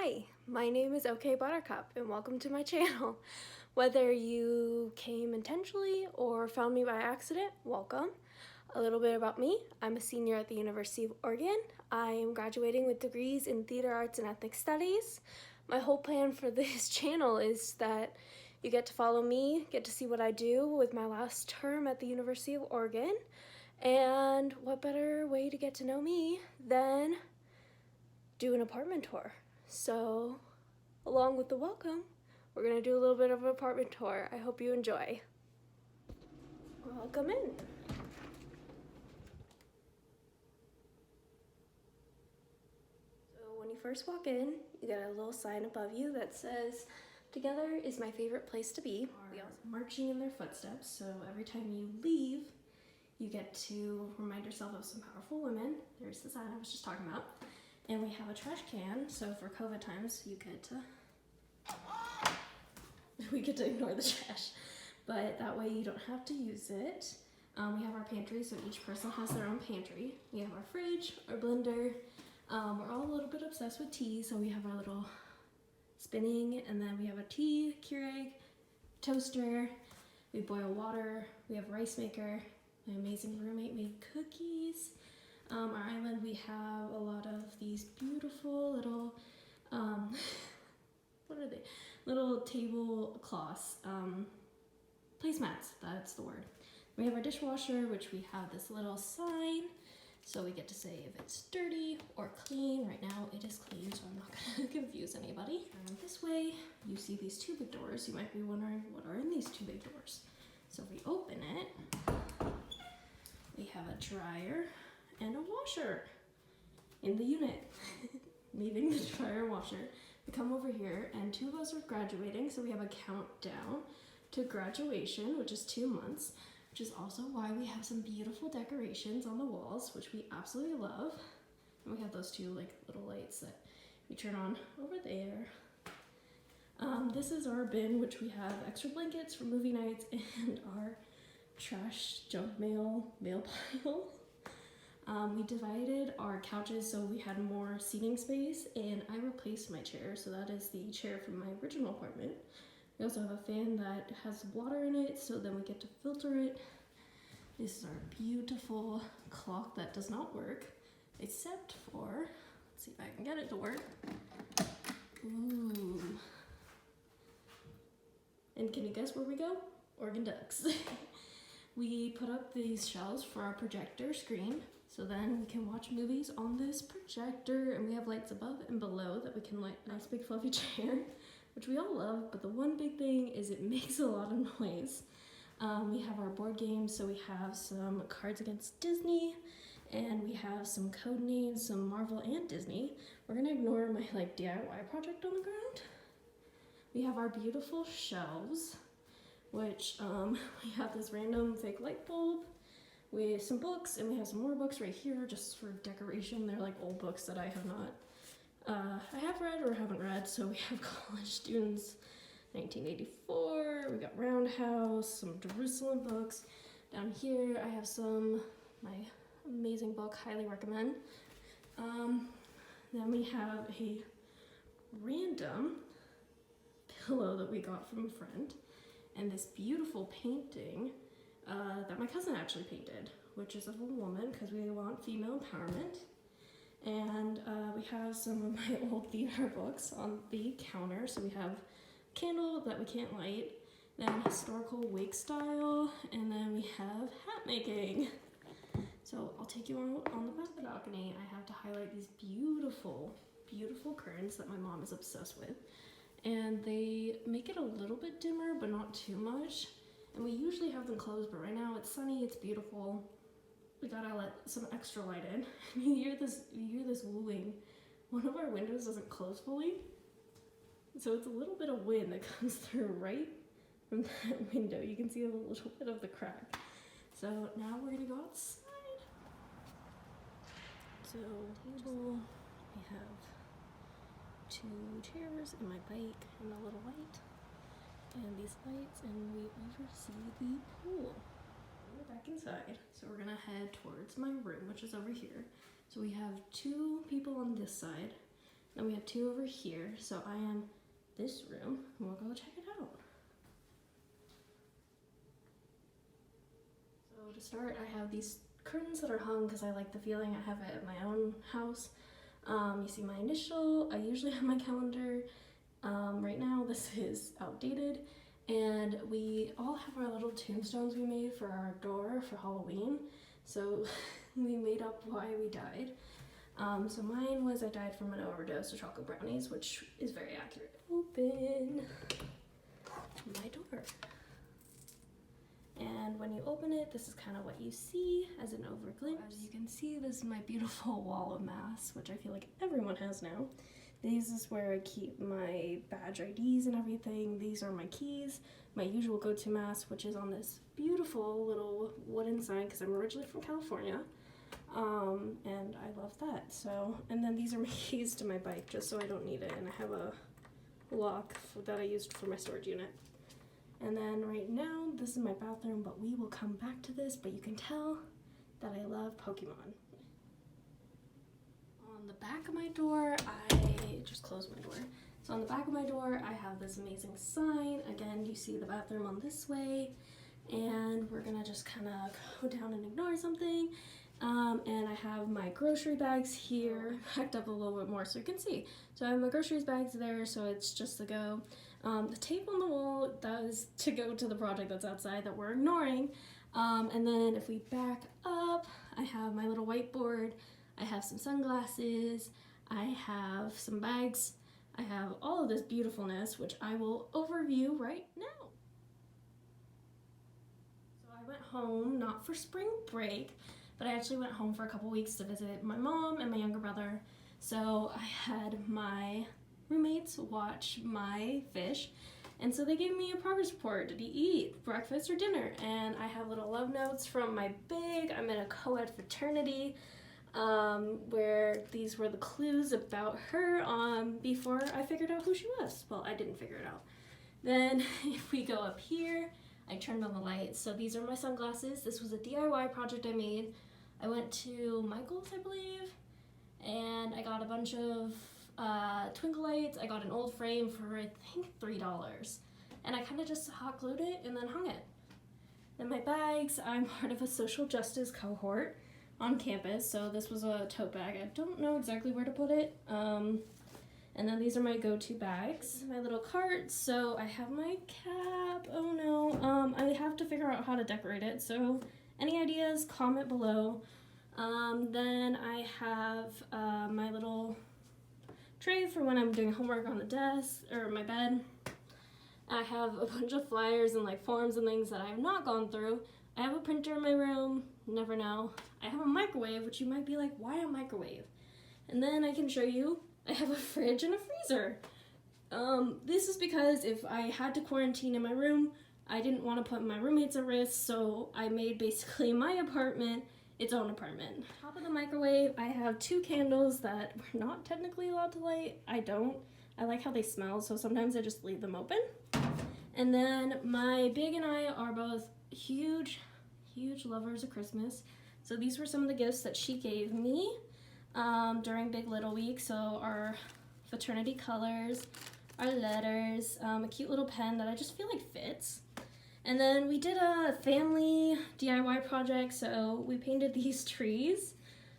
Hi, my name is OK Buttercup and welcome to my channel. Whether you came intentionally or found me by accident, welcome. A little bit about me. I'm a senior at the University of Oregon. I am graduating with degrees in theater arts and ethnic studies. My whole plan for this channel is that you get to follow me, get to see what I do with my last term at the University of Oregon. And what better way to get to know me than do an apartment tour. So, along with the welcome, we're gonna do a little bit of an apartment tour. I hope you enjoy. Welcome in. So when you first walk in, you get a little sign above you that says, "Together is my favorite place to be." We are marching in their footsteps, so every time you leave, you get to remind yourself of some powerful women. There's the sign I was just talking about. And we have a trash can, so for COVID times, we get to ignore the trash, but that way you don't have to use it. We have our pantry, so each person has their own pantry. We have our fridge, our blender. We're all a little bit obsessed with tea, so we have our little spinning, and then we have a tea Keurig, toaster. We boil water. We have a rice maker. My amazing roommate made cookies. Our island, we have a lot of these beautiful little, what are they? Little tablecloths, placemats, that's the word. We have our dishwasher, which we have this little sign, so we get to say if it's dirty or clean. Right now it is clean, so I'm not gonna confuse anybody. This way, you see these two big doors. You might be wondering what are in these two big doors. So if we open it, we have a dryer and a washer in the unit. Leaving the dryer and washer, we come over here, and two of us are graduating, so we have a countdown to graduation, which is 2 months, which is also why we have some beautiful decorations on the walls, which we absolutely love. And we have those two little lights that we turn on over there. This is our bin, which we have extra blankets for movie nights and our trash junk mail pile. We divided our couches so we had more seating space, and I replaced my chair, so that is the chair from my original apartment. We also have a fan that has water in it, so then we get to filter it. This is our beautiful clock that does not work, except for, let's see if I can get it to work. Ooh. And can you guess where we go? Oregon Ducks. We put up these shelves for our projector screen, so then we can watch movies on this projector, and we have lights above and below that we can light a nice big fluffy chair, which we all love, but the one big thing is it makes a lot of noise. We have our board games, so we have some Cards Against Disney, and we have some code names, some Marvel and Disney. We're gonna ignore my DIY project on the ground. We have our beautiful shelves, which we have this random fake light bulb with some books, and we have some more books right here just for decoration. They're like old books that I have not, I have read or haven't read. So we have College Students 1984, we got Roundhouse, some Jerusalem books. Down here I have my amazing book, highly recommend. Then we have a random pillow that we got from a friend, and this beautiful painting that my cousin actually painted, which is of a woman because we want female empowerment. And we have some of my old theater books on the counter. So we have a candle that we can't light, then historical wake style, and then we have hat making. So I'll take you on the balcony. I have to highlight these beautiful, beautiful curtains that my mom is obsessed with. And they make it a little bit dimmer, but not too much. And we usually have them closed, but right now it's sunny, it's beautiful. We gotta let some extra light in. You hear this wooing. One of our windows doesn't close fully, so it's a little bit of wind that comes through right from that window. You can see a little bit of the crack. So now we're gonna go outside. So table, we have 2 chairs and my bike and a little light. And these lights, and we oversee the pool. We're back inside, so we're gonna head towards my room, which is over here. So we have 2 people on this side, Then we have 2 over here. So I am this room, and we'll go check it out. So to start, I have these curtains that are hung because I like the feeling I have it at my own house. You see my initial. I usually have my calendar. Right now this is outdated, and we all have our little tombstones we made for our door for Halloween. So we made up why we died. So mine was I died from an overdose of chocolate brownies, which is very accurate. Open my door. And when you open it, this is kind of what you see as an overglimpse. As you can see, this is my beautiful wall of masks, which I feel like everyone has now. This is where I keep my badge IDs and everything. These are my keys, my usual go-to mask, which is on this beautiful little wooden sign because I'm originally from California. And I love that. So, and then these are my keys to my bike just so I don't need it. And I have a lock that I used for my storage unit. And then right now, this is my bathroom, but we will come back to this, but you can tell that I love Pokemon. On the back of my door, I just closed my door. So on the back of my door, I have this amazing sign. Again, you see the bathroom on this way, and we're gonna just kind of go down and ignore something. And I have my grocery bags here, packed up a little bit more so you can see. So I have my groceries bags there, so it's just to go. The tape on the wall, that is to go to the project that's outside that we're ignoring. And then if we back up, I have my little whiteboard, I have some sunglasses, I have some bags, I have all of this beautifulness, which I will overview right now. So I went home, not for spring break, but I actually went home for a couple weeks to visit my mom and my younger brother. So I had my roommates watch my fish, and so they gave me a progress report. Did he eat breakfast or dinner? And I have little love notes from my big, I'm in a co-ed fraternity, where these were the clues about her before I figured out who she was. Well, I didn't figure it out. Then if we go up here, I turned on the lights. So these are my sunglasses. This was a DIY project I made. I went to Michael's, I believe, and I got a bunch of twinkle lights. I got an old frame for I think $3, and I kind of just hot glued it and then hung it. Then my bags, I'm part of a social justice cohort on campus, so this was a tote bag. I don't know exactly where to put it. And then these are my go-to bags, my little cart. So I have my cap. Oh no, I have to figure out how to decorate it. So any ideas, comment below. Then I have my little tray for when I'm doing homework on the desk or my bed. I have a bunch of flyers and like forms and things that I have not gone through. I have a printer in my room, never know. I have a microwave, which you might be like, why a microwave? And then I can show you, I have a fridge and a freezer. This is because if I had to quarantine in my room, I didn't want to put my roommates at risk, so I made basically my apartment its own apartment. Top of the microwave, I have 2 candles that we're not technically allowed to light. I like how they smell, so sometimes I just leave them open. And then my big and I are both huge lovers of Christmas. So these were some of the gifts that she gave me during Big Little Week. So our fraternity colors, our letters, a cute little pen that I just feel like fits. And then we did a family DIY project, so we painted these trees.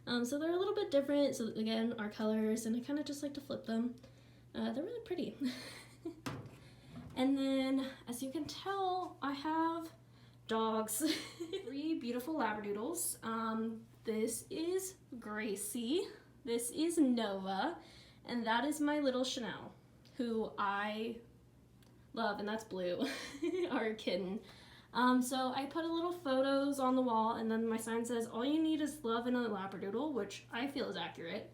So they're a little bit different, so again, our colors, and I kind of just like to flip them. They're really pretty. And then, as you can tell, I have dogs. 3 beautiful Labradoodles. This is Gracie, this is Nova, and that is my little Chanel, who I love, and that's Blue, our kitten. So I put a little photos on the wall, and then my sign says, all you need is love and a Labradoodle, which I feel is accurate.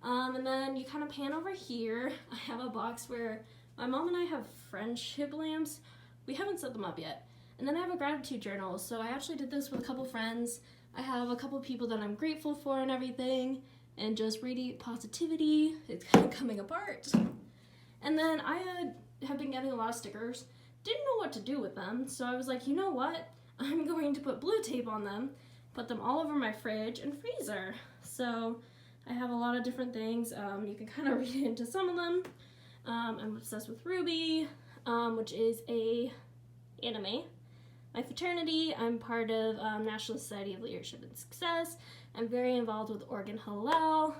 And then you kind of pan over here. I have a box where my mom and I have friendship lamps. We haven't set them up yet. And then I have a gratitude journal. So I actually did this with a couple friends. I have a couple people that I'm grateful for and everything, and just radiate positivity. It's kind of coming apart. And then I have been getting a lot of stickers. Didn't know what to do with them, so I was like, you know what? I'm going to put blue tape on them, put them all over my fridge and freezer. So I have a lot of different things. You can kind of read into some of them. I'm obsessed with RWBY, which is a anime. My fraternity, I'm part of National Society of Leadership and Success. I'm very involved with Oregon Hillel.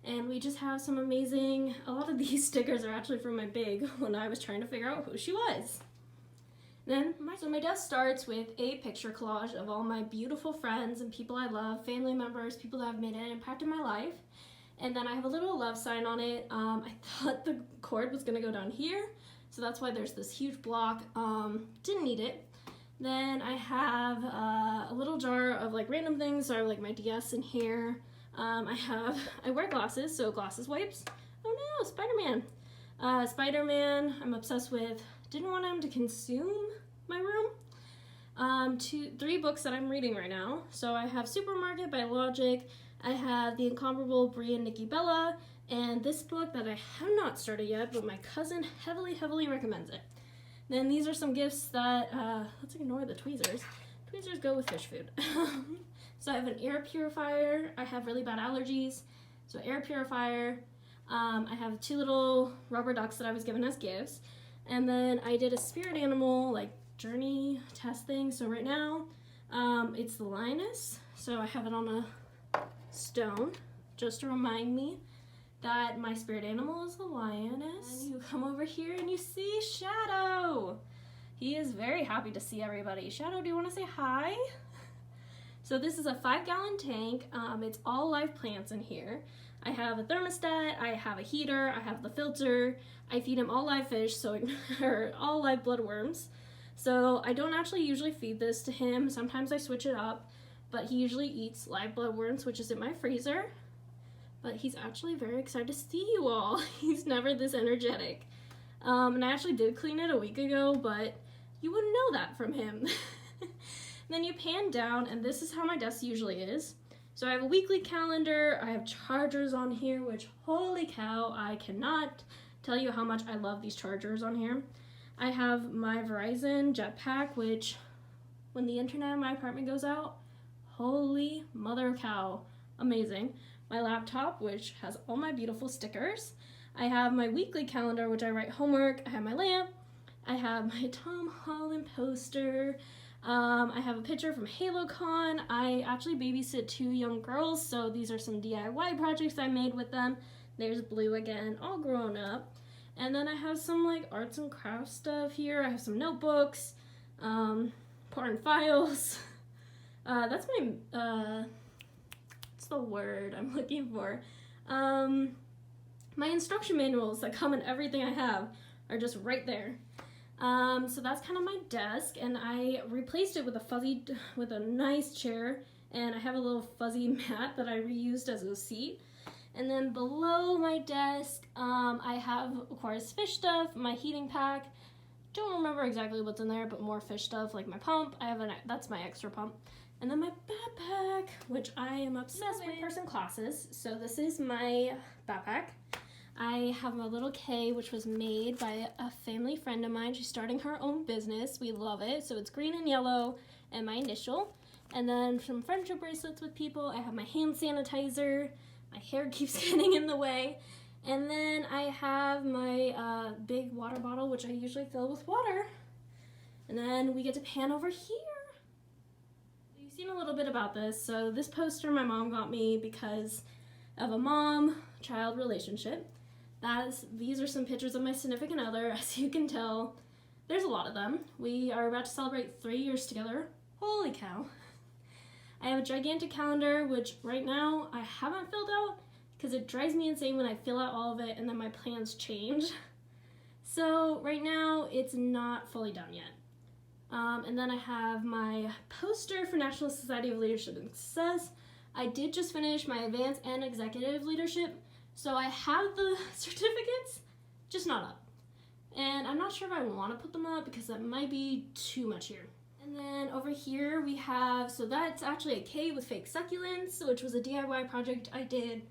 And we just have some amazing, a lot of these stickers are actually from my big when I was trying to figure out who she was. Then, my desk starts with a picture collage of all my beautiful friends and people I love, family members, people that have made an impact in my life. And then I have a little love sign on it. I thought the cord was gonna go down here, so that's why there's this huge block. Didn't need it. Then I have a little jar of like random things, so I have like my DS in here. I wear glasses, so glasses wipes. Oh no, Spider-Man. Spider-Man, I'm obsessed with. Didn't want him to consume my room. 3 books that I'm reading right now. So I have Supermarket by Logic. I have The Incomparable Brie and Nikki Bella, and this book that I have not started yet, but my cousin heavily recommends it. Then these are some gifts that, let's ignore the tweezers. Tweezers go with fish food. So I have an air purifier. I have really bad allergies, so air purifier. I have 2 little rubber ducks that I was given as gifts. And then I did a spirit animal, like, journey test thing. So right now, it's the lioness. So I have it on a stone, just to remind me that my spirit animal is the lioness. And you come over here and you see Shadow. He is very happy to see everybody. Shadow, do you want to say hi? So this is a 5-gallon tank. It's all live plants in here. I have a thermostat, I have a heater, I have the filter. I feed him all live fish, so or all live bloodworms. So I don't actually usually feed this to him. Sometimes I switch it up, but he usually eats live bloodworms, which is in my freezer. But he's actually very excited to see you all. He's never this energetic. And I actually did clean it a week ago, but you wouldn't know that from him. Then you pan down, and this is how my desk usually is. So I have a weekly calendar, I have chargers on here, which holy cow, I cannot tell you how much I love these chargers on here. I have my Verizon Jetpack, which when the internet in my apartment goes out, holy mother cow, amazing. My laptop, which has all my beautiful stickers. I have my weekly calendar, which I write homework. I have my lamp. I have my Tom Holland poster. I have a picture from HaloCon. I actually babysit 2 young girls, so these are some DIY projects I made with them. There's Blue again, all grown up. And then I have some like arts and crafts stuff here. I have some notebooks, porn files. That's my, what's the word I'm looking for? My instruction manuals that come in everything I have are just right there. So that's kind of my desk, and I replaced it with a nice chair, and I have a little fuzzy mat that I reused as a seat. And then below my desk, I have, of course, fish stuff, my heating pack. Don't remember exactly what's in there, but more fish stuff, like my pump. That's my extra pump. And then my backpack, which I am obsessed with. In-person classes, so this is my backpack. I have my little K, which was made by a family friend of mine. She's starting her own business. We love it. So it's green and yellow and my initial. And then some friendship bracelets with people. I have my hand sanitizer. My hair keeps getting in the way. And then I have my big water bottle, which I usually fill with water. And then we get to pan over here. You've seen a little bit about this. So this poster my mom got me because of a mom-child relationship. These are some pictures of my significant other. As you can tell, there's a lot of them. We are about to celebrate 3 years together. Holy cow. I have a gigantic calendar, which right now I haven't filled out because it drives me insane when I fill out all of it and then my plans change. So right now it's not fully done yet. And then I have my poster for National Society of Leadership and Success. I did just finish my advanced and executive leadership, so I have the certificates, just not up. And I'm not sure if I want to put them up because that might be too much here. And then over here we have, so that's actually a cave with fake succulents, which was a DIY project I did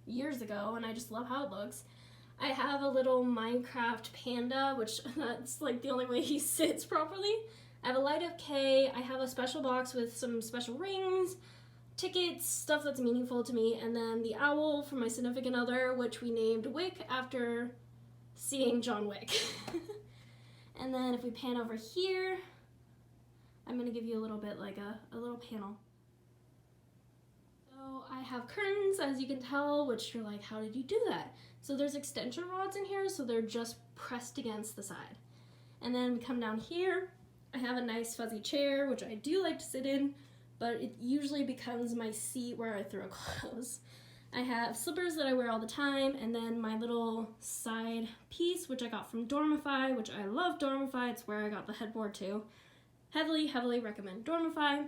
years ago, and I just love how it looks. I have a little Minecraft panda, which that's like the only way he sits properly. I have a light up K. I have a special box with some special rings, tickets, stuff that's meaningful to me, and then the owl for my significant other, which we named Wick after seeing John Wick. And then if we pan over here, I'm gonna give you a little bit like a little panel. So I have curtains, as you can tell, which you're like, how did you do that? So there's extension rods in here, so they're just pressed against the side. And then we come down here, I have a nice fuzzy chair, which I do like to sit in, but it usually becomes my seat where I throw clothes. I have slippers that I wear all the time, and then my little side piece, which I got from Dormify, which I love Dormify. It's where I got the headboard too. Heavily recommend Dormify.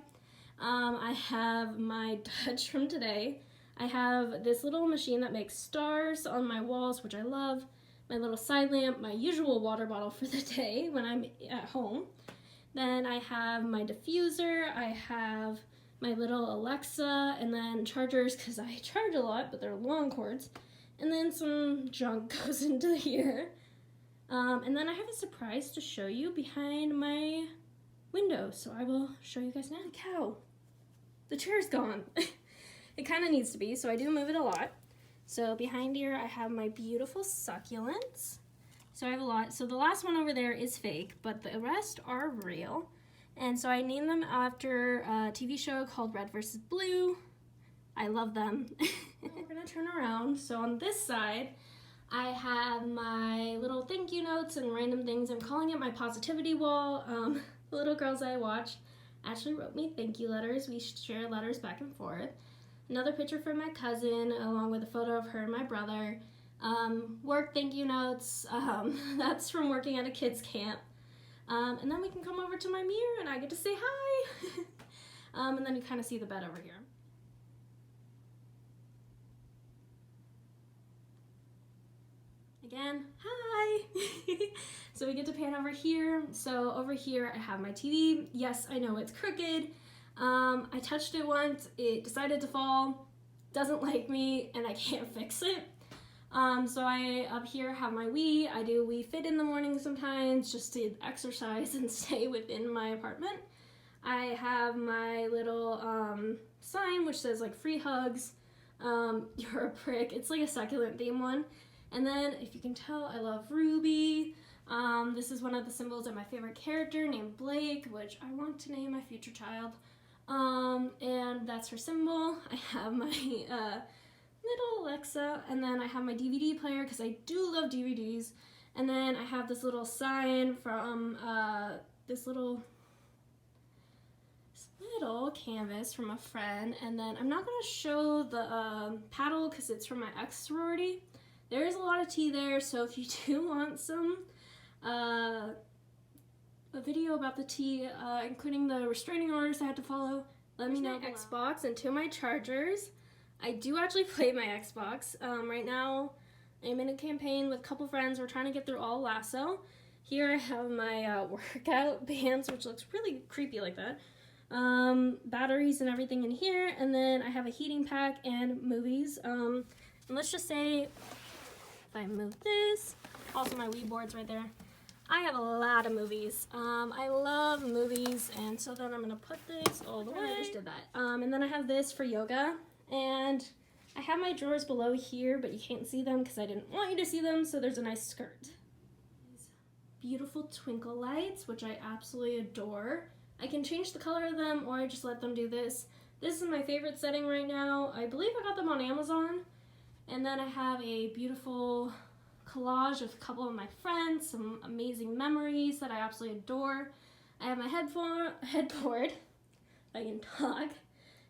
I have my Dutch from today. I have this little machine that makes stars on my walls, which I love. My little side lamp, my usual water bottle for the day when I'm at home. Then I have my diffuser, I have my little Alexa, and then chargers, because I charge a lot, but they're long cords. And then some junk goes into here. And then I have a surprise to show you behind my window, so I will show you guys now. Cow, the chair's gone. It kind of needs to be, so I do move it a lot. So behind here I have my beautiful succulents. So I have a lot. So the last one over there is fake, but the rest are real. And so I named them after a TV show called Red vs. Blue. I love them. We're gonna turn around. So on this side, I have my little thank you notes and random things. I'm calling it my positivity wall. The little girls I watched actually wrote me thank you letters. We share letters back and forth. Another picture from my cousin, along with a photo of her and my brother. Work thank you notes. That's from working at a kids camp. And then we can come over to my mirror and I get to say hi. And then you kind of see the bed over here. Again, hi. So we get to pan over here. So over here I have my TV. Yes, I know it's crooked. I touched it once, it decided to fall, doesn't like me, and I can't fix it. So I, up here, have my Wii. I do Wii Fit in the morning sometimes just to exercise and stay within my apartment. I have my little sign which says like free hugs, you're a prick. It's like a succulent theme one. And then, if you can tell, I love Ruby. This is one of the symbols of my favorite character named Blake, which I want to name my future child. And that's her symbol. I have my little Alexa, and then I have my DVD player because I do love DVDs. And then I have this little sign from this little canvas from a friend. And then I'm not gonna show the paddle because it's from my ex sorority. There is a lot of tea there, so if you do want some a video about the tea, including the restraining orders I had to follow, let me know. My Xbox and two of my chargers. I do actually play my Xbox. Right now, I'm in a campaign with a couple friends. We're trying to get through all Lasso. Here I have my workout bands, which looks really creepy like that. Batteries and everything in here, and then I have a heating pack and movies. And let's just say, if I move this, also my Wii board's right there. I have a lot of movies. I love movies, and so then I'm gonna put this all the way. I just did that. And then I have this for yoga, and I have my drawers below here, but you can't see them because I didn't want you to see them, so there's a nice skirt. These beautiful twinkle lights, which I absolutely adore. I can change the color of them, or I just let them do this. This is my favorite setting right now. I believe I got them on Amazon. And then I have a beautiful collage of a couple of my friends, some amazing memories that I absolutely adore. I have my headboard, if I can talk,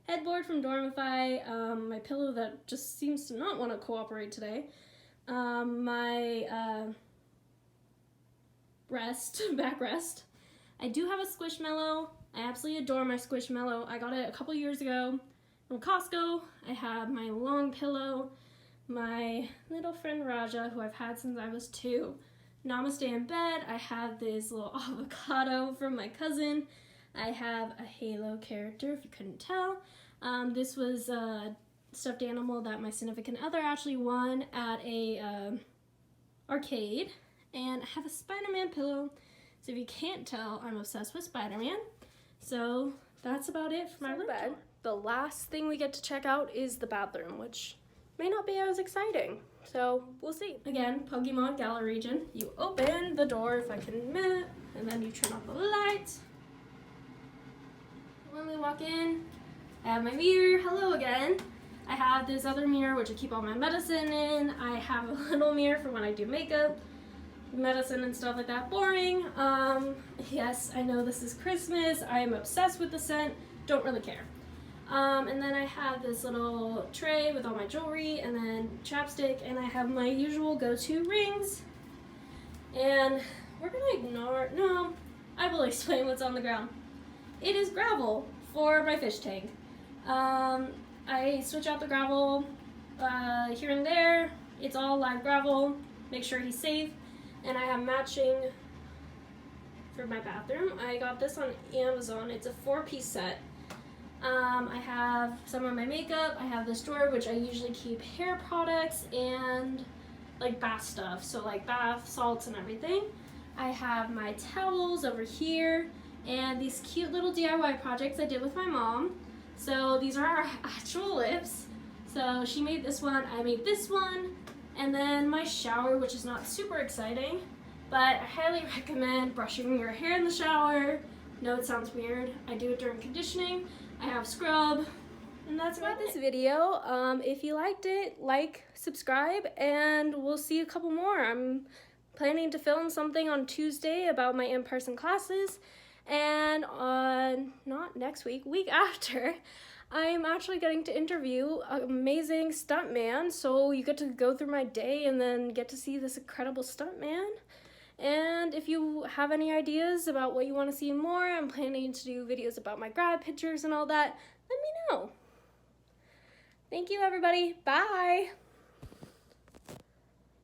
headboard from Dormify, my pillow that just seems to not want to cooperate today, my backrest. I do have a Squishmallow. I absolutely adore my Squishmallow. I got it a couple years ago from Costco. I have my long pillow, my little friend Raja, who I've had since I was 2. Namaste in bed. I have this little avocado from my cousin. I have a Halo character, if you couldn't tell. This was a stuffed animal that my significant other actually won at a arcade. And I have a Spider-Man pillow. So if you can't tell, I'm obsessed with Spider-Man. So that's about it for my room tour. the last thing we get to check out is the bathroom, which may not be as exciting. So we'll see. Again, Pokemon Galar region. You open the door, if I can admit, and then you turn off the lights. When we walk in, I have my mirror. Hello again. I have this other mirror which I keep all my medicine in. I have a little mirror for when I do makeup, medicine and stuff like that. Boring. Yes, I know this is Christmas. I am obsessed with the scent. Don't really care. And then I have this little tray with all my jewelry and then chapstick, and I have my usual go-to rings. And we're gonna ignore, no, I will explain what's on the ground. It is gravel for my fish tank. I switch out the gravel here and there. It's all live gravel. Make sure he's safe. And I have matching for my bathroom. I got this on Amazon. It's a 4-piece set. I have some of my makeup. I have this drawer which I usually keep hair products and like bath stuff. So like bath salts and everything. I have my towels over here and these cute little DIY projects I did with my mom. So these are our actual lips. So she made this one, I made this one, and then my shower, which is not super exciting, but I highly recommend brushing your hair in the shower. No, it sounds weird. I do it during conditioning. I have scrub, and that's about this video. If you liked it, like, subscribe, and we'll see a couple more. I'm planning to film something on Tuesday about my in-person classes, and on, not next week, week after, I'm actually getting to interview an amazing stuntman, so you get to go through my day and then get to see this incredible stuntman. And if you have any ideas about what you want to see more, I'm planning to do videos about my grad pictures and all that, let me know. Thank you, everybody. Bye!